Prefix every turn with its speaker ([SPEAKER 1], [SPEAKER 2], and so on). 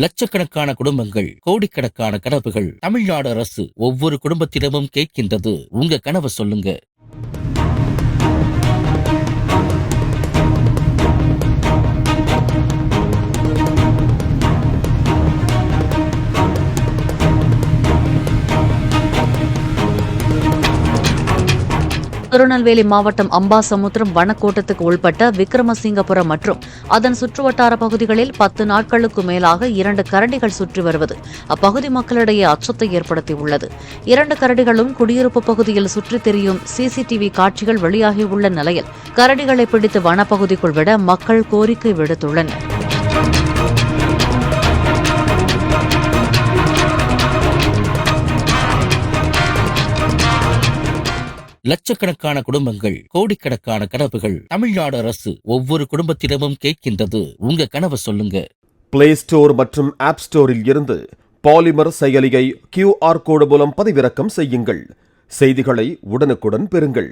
[SPEAKER 1] லட்சக்கணக்கான குடும்பங்கள், கோடிக்கணக்கான கனவுகள். தமிழ்நாடு அரசு ஒவ்வொரு குடும்பத்திடமும் கேட்கின்றது, உங்க கனவை சொல்லுங்க.
[SPEAKER 2] திருநெல்வேலி மாவட்டம் அம்பாசமுத்திரம் வனக்கோட்டத்துக்கு உள்பட்ட விக்ரமசிங்கபுரம் மற்றும் அதன் சுற்றுவட்டார பகுதிகளில் 10 நாட்களுக்கு மேலாக 2 கரடிகள் சுற்றி வருவது அப்பகுதி மக்களிடையே அச்சத்தை ஏற்படுத்தியுள்ளது. 2 கரடிகளும் குடியிருப்பு பகுதியில் சுற்றித் திரியும் சிசிடிவி காட்சிகள் வெளியாகியுள்ள நிலையில் கரடிகளை பிடித்து வனப்பகுதிக்குள் விட மக்கள் கோரிக்கை விடுத்துள்ளனர்.
[SPEAKER 1] லட்சக்கணக்கான குடும்பங்கள், கோடிக்கணக்கான கனவுகள். தமிழ்நாடு அரசு ஒவ்வொரு குடும்பத்திடமும் கேட்கின்றது, உங்க கனவை சொல்லுங்க.
[SPEAKER 3] பிளே ஸ்டோர் மற்றும் ஆப் ஸ்டோரில் இருந்து பாலிமர் செயலியை QR கோடு மூலம் பதிவிறக்கம் செய்யுங்கள். செய்திகளை உடனுக்குடன் பெறுங்கள்.